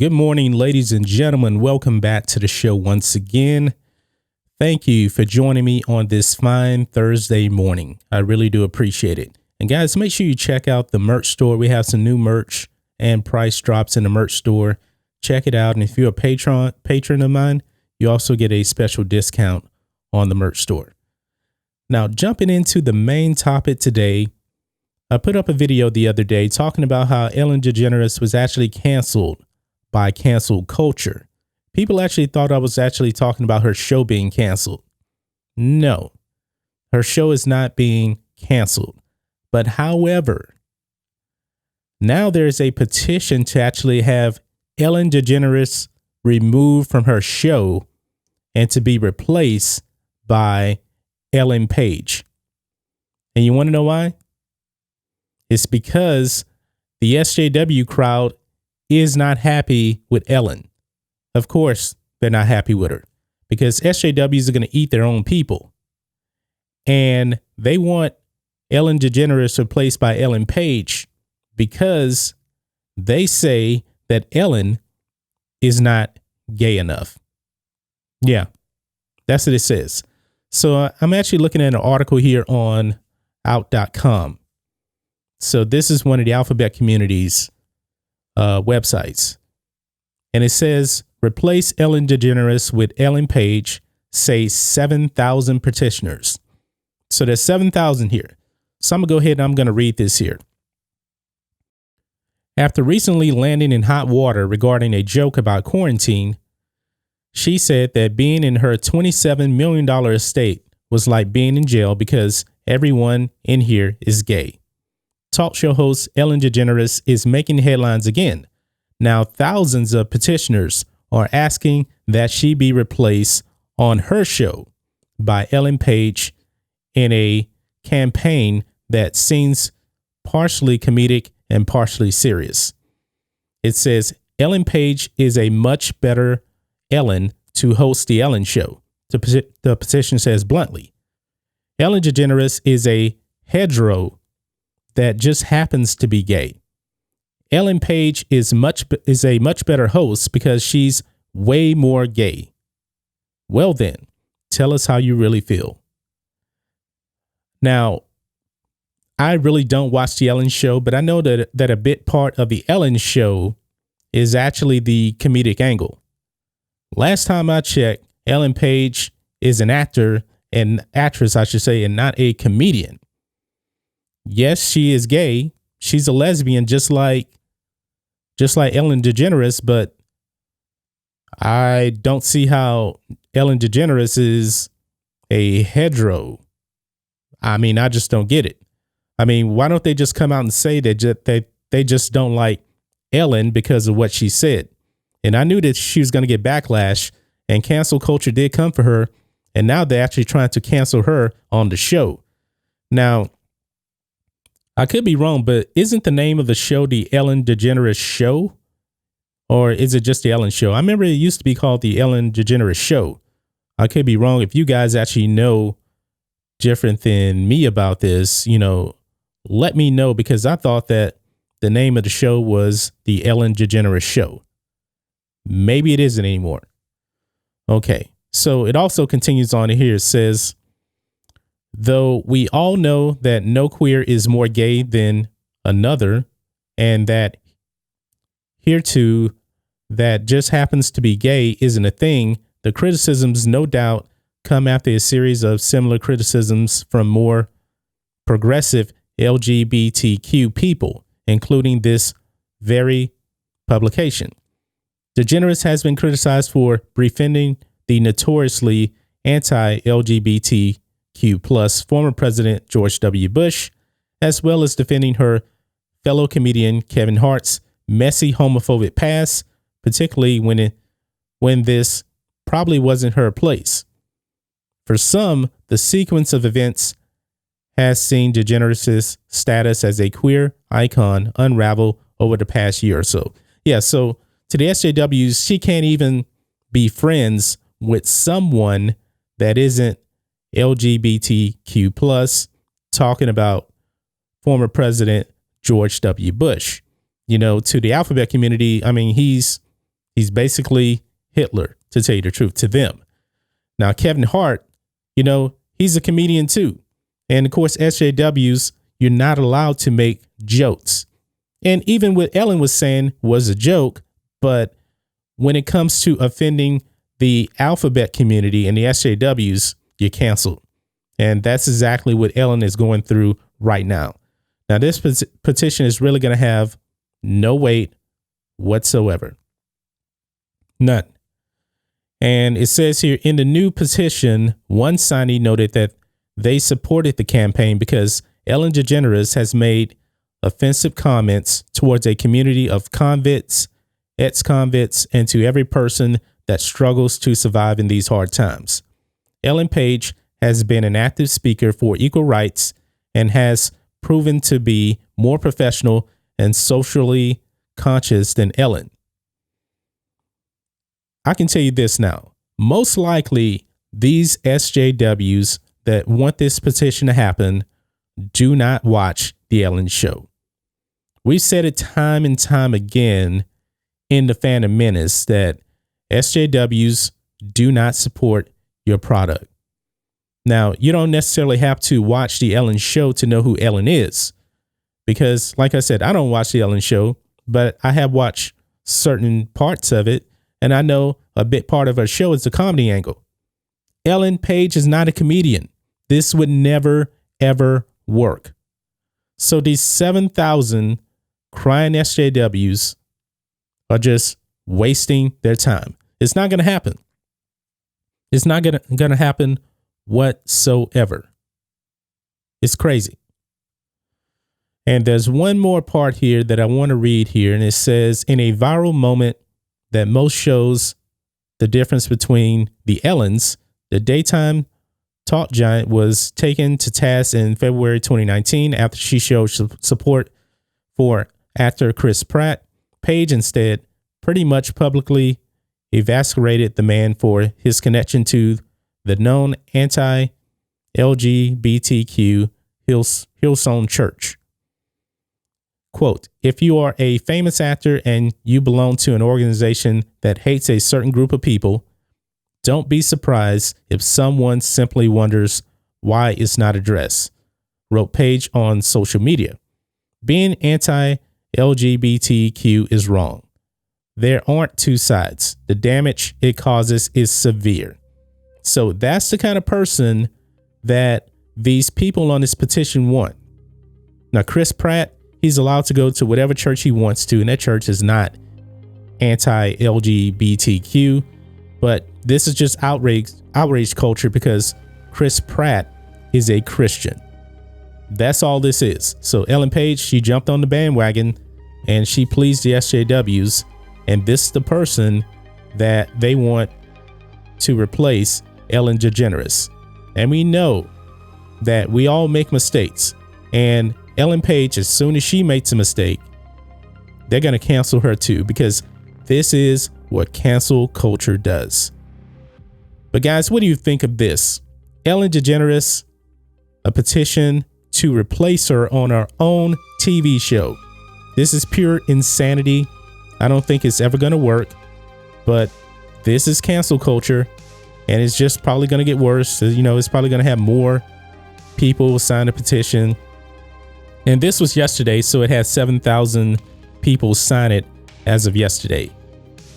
Good morning, ladies and gentlemen. Welcome back to the show once again. Thank you for joining me on this fine Thursday morning. I really do appreciate it. And guys, make sure you check out the merch store. We have some new merch and price drops in the merch store. Check it out. And if you're a patron of mine, you also get a special discount on the merch store. Now, jumping into the main topic today, I put up a video the other day talking about how Ellen DeGeneres was actually canceled by cancel culture. People actually thought I was actually talking about her show being canceled. No, her show is not being canceled. But however, now there's a petition to actually have Ellen DeGeneres removed from her show and to be replaced by Ellen Page. And you want to know why? It's because the SJW crowd is not happy with Ellen. Of course, they're not happy with her because SJWs are going to eat their own people. And they want Ellen DeGeneres replaced by Ellen Page because they say that Ellen is not gay enough. Yeah, that's what it says. So I'm actually looking at an article here on out.com. So this is one of the alphabet community's websites. And it says, replace Ellen DeGeneres with Ellen Page, say 7,000 petitioners. So there's 7,000 here. So I'm going to go ahead and I'm going to read this here. After recently landing in hot water regarding a joke about quarantine, she said that being in her $27 million estate was like being in jail because everyone in here is gay. Talk show host Ellen DeGeneres is making headlines again. Now, thousands of petitioners are asking that she be replaced on her show by Ellen Page in a campaign that seems partially comedic and partially serious. It says Ellen Page is a much better Ellen to host the Ellen Show. The petition says bluntly, Ellen DeGeneres is a hetero that just happens to be gay. Ellen Page is a much better host because she's way more gay. Well then, tell us how you really feel. Now, I really don't watch the Ellen Show, but I know that a bit part of the Ellen Show is actually the comedic angle. Last time I checked, Ellen Page is an actress, I should say, and not a comedian. Yes, she is gay. She's a lesbian, just like Ellen DeGeneres, but I don't see how Ellen DeGeneres is a hetero. I mean, I just don't get it. I mean, why don't they just come out and say that they just don't like Ellen because of what she said? And I knew that she was going to get backlash, and cancel culture did come for her. And now they're actually trying to cancel her on the show. Now, I could be wrong, but isn't the name of the show the Ellen DeGeneres Show? Or is it just the Ellen Show? I remember it used to be called the Ellen DeGeneres Show. I could be wrong. If you guys actually know different than me about this, let me know, because I thought that the name of the show was the Ellen DeGeneres Show. Maybe it isn't anymore. Okay. So it also continues on here. It says, though we all know that no queer is more gay than another, and that hereto that just happens to be gay isn't a thing, the criticisms no doubt come after a series of similar criticisms from more progressive LGBTQ people, including this very publication. DeGeneres has been criticized for befriending the notoriously anti-LGBTQ plus former President George W. Bush, as well as defending her fellow comedian Kevin Hart's messy homophobic past, particularly when this probably wasn't her place. For some, the sequence of events has seen DeGeneres' status as a queer icon unravel over the past year or so. Yeah, so to the SJWs, she can't even be friends with someone that isn't LGBTQ plus, talking about former President George W. Bush. To the alphabet community, I mean, he's He's basically Hitler, to tell you the truth, to them. Now, Kevin Hart, you know, he's a comedian too. And of course, SJWs, you're not allowed to make jokes. And even what Ellen was saying was a joke, but when it comes to offending the alphabet community and the SJWs, you're canceled. And that's exactly what Ellen is going through right now. Now, this petition is really going to have no weight whatsoever. None. And it says here in the new petition, one signee noted that they supported the campaign because Ellen DeGeneres has made offensive comments towards a community of convicts, ex-convicts, and to every person that struggles to survive in these hard times. Ellen Page has been an active speaker for equal rights and has proven to be more professional and socially conscious than Ellen. I can tell you this now. Most likely, these SJWs that want this petition to happen do not watch The Ellen Show. We've said it time and time again in the Phantom Menace that SJWs do not support your product. Now, you don't necessarily have to watch The Ellen Show to know who Ellen is, because like I said, I don't watch The Ellen Show, but I have watched certain parts of it, and I know a big part of her show is the comedy angle. Ellen Page is not a comedian. This would never, ever work. So these 7,000 crying SJWs are just wasting their time. It's not going to happen. It's not going to happen whatsoever. It's crazy. And there's one more part here that I want to read here. And it says, in a viral moment that most shows the difference between the Ellens, the daytime talk giant was taken to task in February 2019 after she showed support for actor Chris Pratt. Page instead pretty much publicly eviscerated the man for his connection to the known anti-LGBTQ Hillsong Church. Quote, if you are a famous actor and you belong to an organization that hates a certain group of people, don't be surprised if someone simply wonders why it's not addressed, wrote Page on social media. Being anti-LGBTQ is wrong. There aren't two sides. The damage it causes is severe. So that's the kind of person that these people on this petition want. Now, Chris Pratt, he's allowed to go to whatever church he wants to, and that church is not anti-LGBTQ, but this is just outrage culture because Chris Pratt is a Christian. That's all this is. So Ellen Page, she jumped on the bandwagon and she pleased the SJWs, and this is the person that they want to replace Ellen DeGeneres. And we know that we all make mistakes, and Ellen Page, as soon as she makes a mistake, they're going to cancel her too, because this is what cancel culture does. But guys, what do you think of this? Ellen DeGeneres, a petition to replace her on our own TV show. This is pure insanity. I don't think it's ever going to work, but this is cancel culture, and it's just probably going to get worse. You know, it's probably going to have more people sign a petition. And this was yesterday, so it had 7,000 people sign it as of yesterday.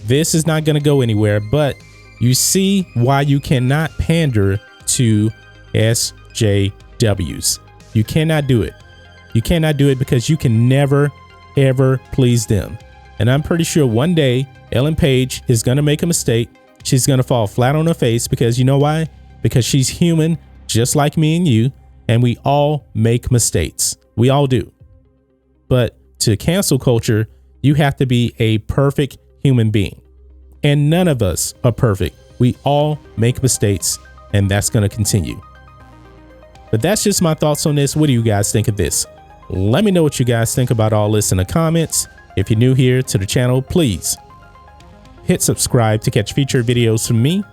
This is not going to go anywhere, but you see why you cannot pander to SJWs. You cannot do it. You cannot do it because you can never, ever please them. And I'm pretty sure one day Ellen Page is going to make a mistake. She's going to fall flat on her face because you know why? Because she's human, just like me and you, and we all make mistakes. We all do. But to cancel culture, you have to be a perfect human being. And none of us are perfect. We all make mistakes, and that's going to continue. But that's just my thoughts on this. What do you guys think of this? Let me know what you guys think about all this in the comments. If you're new here to the channel, please hit subscribe to catch future videos from me,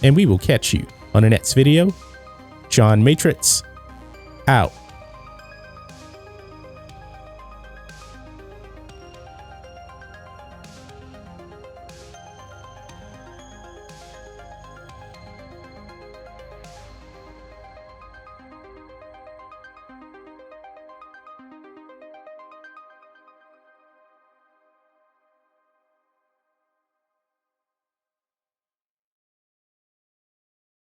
and we will catch you on the next video. John Matrixx, out.